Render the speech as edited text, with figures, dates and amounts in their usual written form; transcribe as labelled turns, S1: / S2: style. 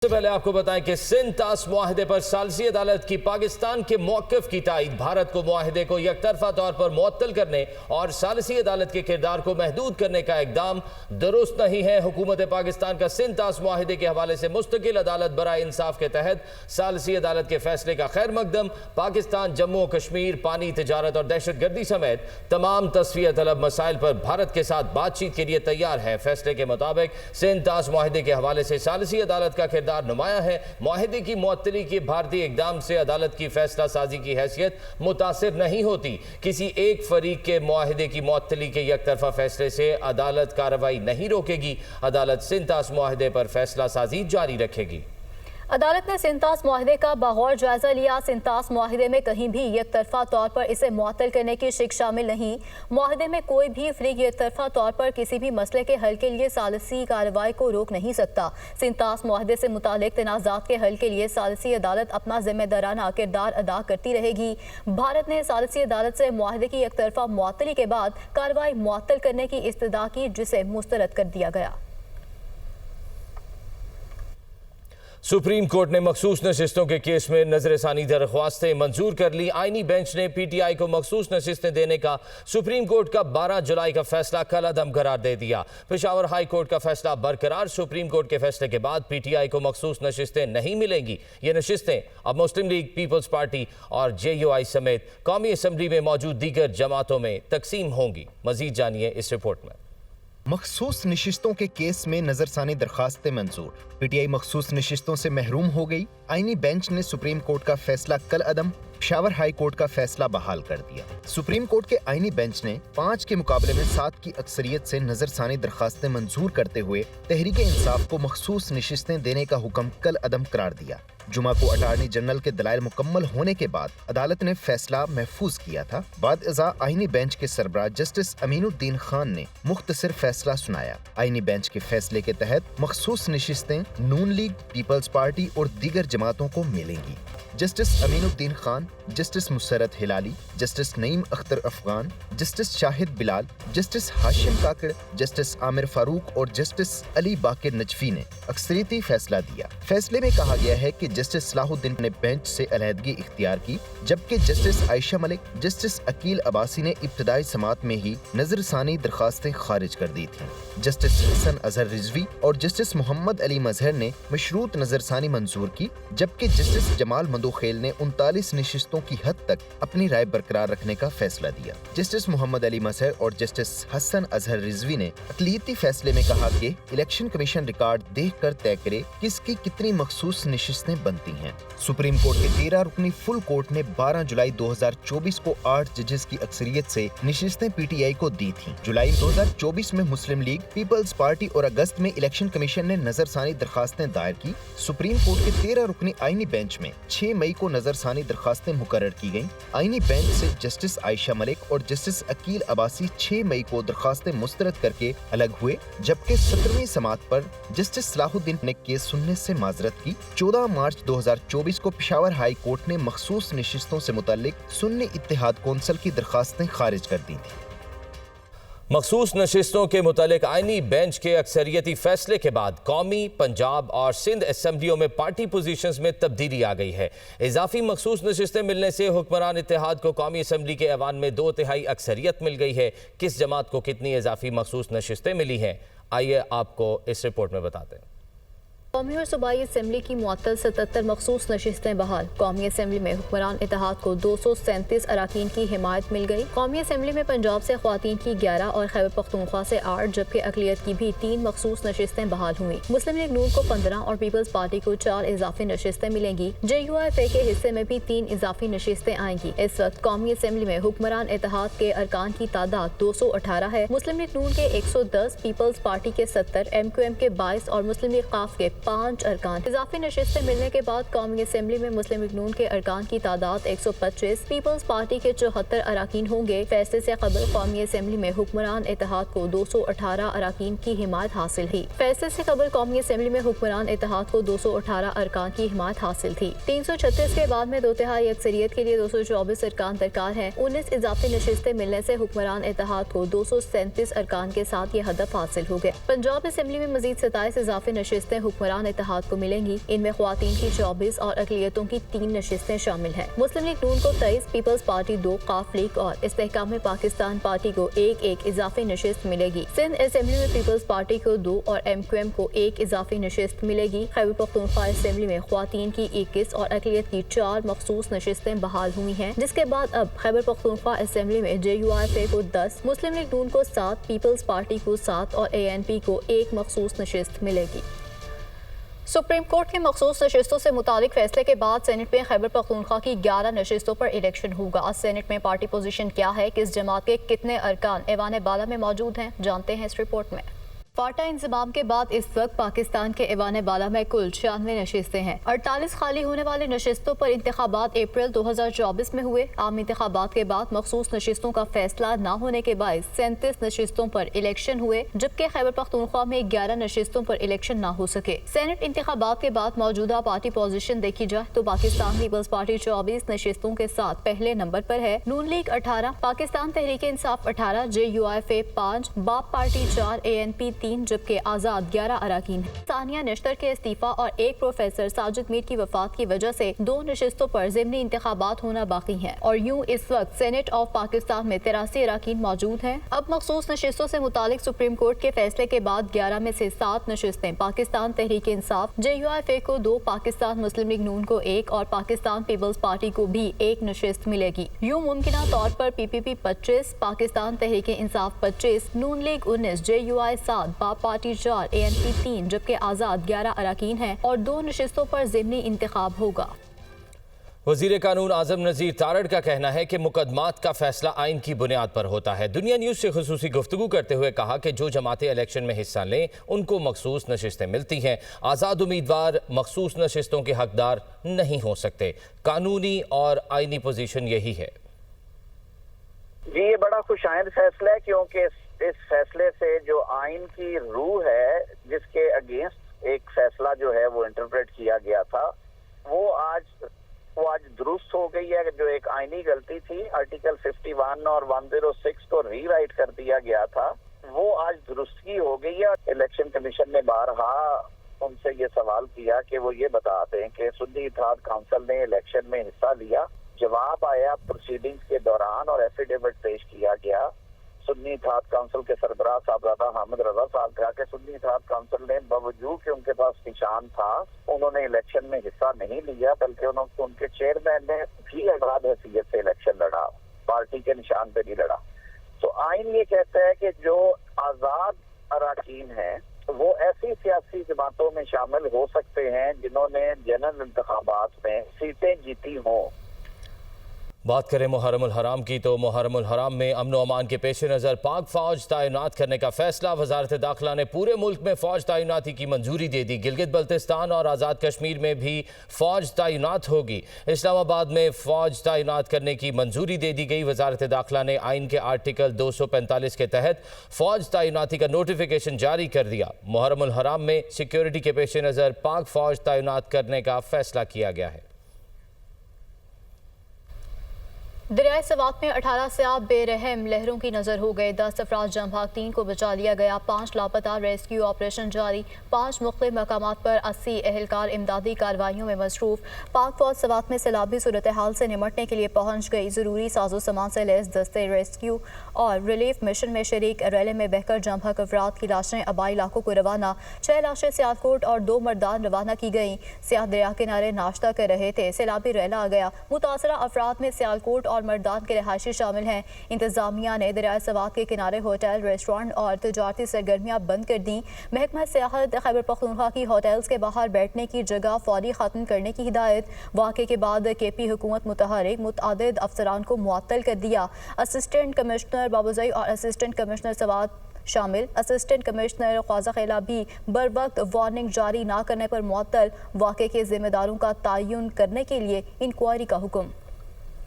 S1: सबसे पहले आपको बताएं कि सिंध ताश मुआहदे पर सालसी अदालत की पाकिस्तान के मौक़िफ़ की तायीद भारत को मुआहदे को यकतरफा तौर पर मुअत्तल करने और सालसी अदालत के किरदार को महदूद करने का इक़दाम दुरुस्त नहीं है। हुकूमत पाकिस्तान का सिंध ताश मुआहदे के हवाले से मुस्तकिल अदालत बराए इंसाफ के तहत सालसी अदालत के फैसले का खैर मकदम पाकिस्तान जम्मू कश्मीर, पानी, तिजारत और दहशत गर्दी समेत तमाम तस्फिया तलब मसाइल पर भारत के साथ बातचीत के लिए तैयार है। फैसले के मुताबिक सिंध ताश मुआहदे के हवाले से सालसी अदालत का किरदार नुमाया है। मुआहदे की मुअत्तली के भारतीय इक़दाम से अदालत की फैसला साजी की हैसियत मुतासिर नहीं होती। किसी एक फरीक के मुआहदे की मुअत्तली के यकतरफा फैसले से अदालत कार्रवाई नहीं रोकेगी। अदालत सिंध ताश मुआहदे पर फैसला साजी जारी रखेगी।
S2: अदालत ने सिंध ताश मुआहदे का बगौर जायजा लिया। सिंध ताश मुआहदे में कहीं भी यकतरफा तौर पर इसे मुअत्तल करने की शिक शामिल नहीं। मुआहदे में कोई भी फरीक यकतरफा तौर पर किसी भी मसले के हल के लिए सालसी कार्रवाई को रोक नहीं सकता। सिंध ताश मुआहदे से मुतालिक तनाज़ात के हल के लिए सालसी अदालत अपना जिम्मेदाराना किरदार अदा करती रहेगी। भारत ने सालसी अदालत से मुआहदे की यकतरफा मुअत्तली के बाद कार्रवाई मुअत्तल करने की इस्तदा की, जिसे मुस्तरद कर दिया गया।
S1: सुप्रीम कोर्ट ने मखसूस नशिस्तों के केस में नजरसानी दरख्वास्तें मंजूर कर ली। आईनी बेंच ने PTI को मखसूस नशिस्तें देने का सुप्रीम कोर्ट का 12 जुलाई का फैसला कल अदम करार दे दिया। पेशावर हाई कोर्ट का फैसला बरकरार। सुप्रीम कोर्ट के फैसले के बाद PTI को मखसूस नशिस्तें नहीं मिलेंगी। ये नशिस्तें अब मुस्लिम लीग, पीपल्स पार्टी और JUI समेत कौमी असम्बली में मौजूद दीगर जमातों में तकसीम होंगी। मजीद जानिए इस रिपोर्ट में।
S3: मखसूस नशिस्तों के केस में नजरसानी दरखास्तें मंजूर। PTI मखसूस नशिस्तों से महरूम हो गई। आईनी बेंच ने सुप्रीम कोर्ट का फैसला कल अदम, पेशावर हाई कोर्ट का फैसला बहाल कर दिया। सुप्रीम कोर्ट के आईनी बेंच ने 5 के मुकाबले में 7 की अक्सरियत से नजरसानी दरखास्तें मंजूर करते हुए तहरीक इंसाफ को मखसूस नशिस्तें देने का हुक्म कल अदम करार दिया। जुमा को अटार्नी जनरल के दलाइल मुकम्मल होने के बाद अदालत ने फैसला महफूज किया था। बाद अज़ा आईनी बेंच के सरबराह जस्टिस अमीनुद्दीन खान ने मुख्तसर फैसला सुनाया। आईनी बेंच के फैसले के तहत मखसूस नशिस्तें नून लीग, पीपल्स पार्टी और दीगर जमातों को मिलेंगी। Justice Aminuddin Khan, justice Musarrat Hilali, justice Naeem Akhtar Afghan, justice Shahid Bilal, justice Hashim Kakar, justice Aamir Farooq और जस्टिस अली बाकिर नजफी ने अक्सरियती फैसला दिया। फैसले में कहा गया है कि जस्टिस सलाहुद्दीन ने बेंच से अलहदगी इख्तियार की, जबकि जस्टिस आयशा मलिक, जस्टिस अकील अब्बासी ने इब्तदाई समात में ही नजरसानी दरखास्तें खारिज कर दी थीं। जस्टिस हसन अजहर रिजवी और जस्टिस मोहम्मद अली मजहर ने मशरूत नजरसानी मंजूर की, जबकि जस्टिस जमाल मंदोखेल ने 39 नशिस्तों की हद तक अपनी राय बरकरार रखने का फैसला दिया। जस्टिस मोहम्मद अली मजहर और जस्टिस हसन अजहर रिजवी ने अक़लियती फैसले में कहा कि इलेक्शन कमीशन रिकॉर्ड देखकर तय करे किसकी कितनी मखसूस नशिस्तें बनती हैं। सुप्रीम कोर्ट के 13 रुकनी फुल कोर्ट ने 12 जुलाई 2024 को 8 जजेस की अक्सरियत से नशिस्तें PTI को दी थीं। जुलाई 2024 में मुस्लिम लीग, पीपल्स पार्टी और अगस्त में इलेक्शन कमीशन ने नजरसानी दरखास्तें दायर की। सुप्रीम कोर्ट के 13 रुकनी आईनी बेंच में 6 मई को नजरसानी दरखास्तें मुकर्रर की गईं। आईनी बेंच से जस्टिस आयशा मलिक और जस्टिस अकील अब्बासी 6 मई को दरखास्तें मुस्तरद करके अलग हुए, जबकि 17वीं समात पर जस्टिस सलाहुद्दीन ने केस सुनने से माजरत की। 14 मार्च 2024 को पेशावर हाई कोर्ट ने मखसूस नशिस्तों से मुताल्लिक सुन्नी इत्तेहाद कौंसिल की दरखास्तें खारिज कर दी थी।
S1: मखसूस नशिस्तों के मुतालिक आईनी बेंच के अक्सरियती फैसले के बाद कौमी, पंजाब और सिंध असम्बलियों में पार्टी पोजीशंस में तब्दीली आ गई है। इजाफी मखसूस नशिस्तें मिलने से हुक्मरान इत्तेहाद को कौमी असम्बली के ऐवान में 2/3 अक्सरियत मिल गई है। किस जमात को कितनी इजाफी मखसूस नशिस्तें मिली हैं, आइए आपको इस रिपोर्ट में बताते हैं।
S2: कौमी और सूबाई असम्बली की मुअत्तल 77 मखसूस नशिस्तें बहाल। कौमी असम्बली में हुक्मरान इत्तेहाद को 237 अराकीन की हिमायत मिल गई। कौमी असम्बली में पंजाब से ख्वातीन की 11 और खैबर पख्तूनख्वा से 8, जबकि अक़लियत की भी 3 मखसूस नशिस्तें बहाल हुई। मुस्लिम लीग नून को 15 और पीपल्स पार्टी को 4 इजाफी नशिस्तें मिलेंगी। JUI के हिस्से में भी 3 इजाफी नशिस्तें आएंगी। इस वक्त कौमी असम्बली में हुक्मरान इत्तेहाद के अरकान की तादाद 218 है। मुस्लिम लीग नून के 110, पीपल्स पार्टी के 70, MQM के 22 और मुस्लिम लीग काफ के 5 अरकान। इजाफी नशिस्तें मिलने के बाद कौमी असम्बली में मुस्लिम लीग नून के अरकान की तादाद 125, पीपल्स पार्टी के 74 अराकीन होंगे। फैसले से कबल कौमी असम्बली में हुक्मरान इत्तेहाद को 218 अराकीन की हिमायत हासिल थी। फैसले से कबल कौमी असम्बली में हुक्मरान इत्तेहाद को 218 अरकान की हिमायत हासिल थी। 336 के बाद में 2/3 अक्सरियत के लिए 224 अरकान दरकार है। 19 इजाफी नशिस्तें मिलने से हुक्मरान इत्तेहाद को 237 अरकान के साथ ये हदफ हासिल हो गए। पंजाब असम्बली में मजीद 27 इजाफी नशिस्तें हुक्मरान हुक्मरान इत्तेहाद को मिलेंगी। इनमें ख्वातीन की 24 और अक़लियतों की 3 नशिस्तें शामिल हैं। मुस्लिम लीग नून को 23, पीपल्स पार्टी 2, काफ लीग और इस्तेहकाम पाकिस्तान पार्टी को एक इजाफी नशिस्त मिलेगी। सिंध असेंबली में पीपल्स पार्टी को 2 और MQM को 1 इजाफी नशिस्त मिलेगी। खैबर पख्तूनख्वा असेंबली में ख्वातीन की 21 और अक़लियत की 4 मखसूस नशिस्तें बहाल हुई हैं, जिसके बाद अब खैबर पख्तूनख्वा असेंबली में JUIFA को 10, मुस्लिम लीग नून को 7, पीपल्स पार्टी को 7 और ANP को 1 मखसूस नशिस्त मिलेगी। सुप्रीम कोर्ट के मखसूस नशिस्तों से मुतालिक फैसले के बाद सेनेट में खैबर पख्तूनख्वा की 11 नशिस्तों पर इलेक्शन होगा। सेनेट में पार्टी पोजीशन क्या है, किस जमात के कितने अरकान ऐवान बाला में मौजूद हैं, जानते हैं इस रिपोर्ट में। फाटा इंजमाम के बाद इस वक्त पाकिस्तान के ऐवान बाला में कुल 96 नशिस्तें हैं। 48 खाली होने वाले नशिस्तों पर इंतखाबात अप्रैल 2024 में हुए। आम इंतखाबात के बाद मखसूस नशिस्तों का फैसला न होने के बाद 37 नशिस्तों पर इलेक्शन हुए, जबकि खैबर पख्तूनख्वा में 11 नशिस्तों पर इलेक्शन न हो सके। सेनेट इंतखाबात के बाद मौजूदा पार्टी पोजीशन देखी जाए तो पाकिस्तान पीपल्स पार्टी 24 नशिस्तों के साथ पहले नंबर पर है। नून लीग 18, पाकिस्तान तहरीक इंसाफ 18, JUIFA 5, बाप पार्टी 4, ANP 3, जबकि आजाद 11 अराकीन हैं। सानिया नश्तर के इस्तीफा और एक प्रोफेसर साजिद मीर की वफात की वजह से 2 नशिस्तों पर ज़िमनी इंतखाबात होना बाकी हैं और यूं इस वक्त सेनेट ऑफ पाकिस्तान में 83 अराकीन मौजूद हैं। अब मखसूस नशिस्तों से मुतालिक सुप्रीम कोर्ट के फैसले के बाद 11 में से 7 नशिस्तें पाकिस्तान तहरीक इंसाफ, JUIFA को 2, पाकिस्तान मुस्लिम लीग नून को 1 और पाकिस्तान पीपल्स पार्टी को भी 1 नशिस्त मिलेगी। यूं मुमकिना तौर पर PPP 25, पाकिस्तान तहरीक इंसाफ 25, नून लीग 19, JUI 7, बाप पार्टी 4, ANP 3, जबकि आजाद 11 अराकीन हैं और 2 नशिस्तों पर ज़िमनी इंतखाब होगा।
S1: वज़ीर कानून आज़म नज़ीर तारड़ का कहना है कि मुकदमात का फैसला आइन की बुनियाद पर होता है। दुनिया न्यूज़ से खुसूसी गुफ्तगू करते हुए कहा कि जो जमातें इलेक्शन में हिस्सा लें उनको मखसूस नशिस्तें मिलती हैं। आज़ाद उम्मीदवार मखसूस नशिस्तों के हकदार नहीं हो सकते। कानूनी और आइनी पोजीशन यही है।
S4: जी, ये बड़ा खुशाइंद फैसला है, क्योंकि इस फैसले से जो आइन की रूह है, जिसके अगेंस्ट एक फैसला जो है वो इंटरप्रेट किया गया था, वो आज दुरुस्त हो गई है। जो एक आइनी गलती थी, आर्टिकल 51 और 106 को रीराइट कर दिया गया था, वो आज दुरुस्तगी हो गई है। इलेक्शन कमीशन ने बारहा उनसे ये सवाल किया कि वो ये बता दें कि सुन्नी इत्तेहाद काउंसिल ने इलेक्शन में हिस्सा लिया। जवाब आया प्रोसीडिंग्स के दौरान और एफिडेविट पेश किया गया। सुन्नी इत्तेहाद काउंसिल के सरबराह साहबजादा हामिद रजा साहब कहा कि सुन्नी इत्तेहाद काउंसिल ने बावजूद कि उनके पास निशान था, उन्होंने इलेक्शन में हिस्सा नहीं लिया, बल्कि उनके चेयरमैन ने भी आजाद हैसियत से इलेक्शन लड़ा, पार्टी के निशान पे नहीं लड़ा। तो आइन ये कहता है कि जो आजाद अराकीन हैं वो ऐसी सियासी जमातों में शामिल हो सकते हैं जिन्होंने जनरल इंतखाबात में सीटें जीती हों।
S1: बात करें मुहर्रमुल हराम की तो मुहर्रमुल हराम में अमन व अमान के पेश नज़र पाक फौज तैनात करने का फैसला। वजारत दाखिला ने पूरे मुल्क में फौज तैनाती की मंजूरी दे दी। गिलगित बल्तिस्तान और आज़ाद कश्मीर में भी फौज तैनात होगी। इस्लामाबाद में फौज तैनात करने की मंजूरी दे दी गई। वजारत दाखिला ने आइन के आर्टिकल 245 के तहत फौज तैनाती का नोटिफिकेशन जारी कर दिया। मुहर्रमुल हराम में सिक्योरिटी के पेश नज़र पाक फौज तैनात करने का फैसला किया गया है।
S2: दरियाए सवात में 18 सियाब बेरहम लहरों की नजर हो गए। 10 अफराद जम भाग, 3 को बचा लिया गया। 5 लापता, रेस्क्यू ऑपरेशन जारी। 5 मुख्तलिफ मकामात पर 80 एहलकार इमदादी कार्रवाइयों में मसरूफ। पाक फौज सवात में सैलाबी सूरत हाल से निमटने के लिए पहुंच गई। जरूरी साजो सामान से लैस दस्ते रेस्क्यू और रिलीफ मिशन में शरीक। रैली में बहकर जम भाग अफराद की लाशें आबाई इलाकों को रवाना। 6 लाशें सियालकोट और 2 मर्दान रवाना की गई। सियाह दरिया किनारे नाश्ता कर रहे थे, सैलाबी रैला आ गया। मुतासरा अफराद में सियालकोट और मर्दान के रहायशी शामिल हैं। इंतजामिया ने दरियाए सवात के किनारे होटल, रेस्टोरेंट और तजारती सरगर्मियां बंद कर दी। महकमा सियाहत खैबर पख्तूनख्वा की होटल्स के बाहर बैठने की जगह फौरी खत्म करने की हिदायत। वाक़े के बाद KP हुकूमत मुतहरिक मुतअद्दिद अफसरान को मुअत्तल कर दिया। असिस्टेंट कमिश्नर बाबूजई और असिस्टेंट कमिश्नर सवात शामिल। असिस्टेंट कमिश्नर ख्वाजा खैला भी बर वक्त वार्निंग जारी न करने पर मुअत्तल। वाक़े के जिम्मेदारों का तयन करने के लिए इंक्वायरी का हुक्म।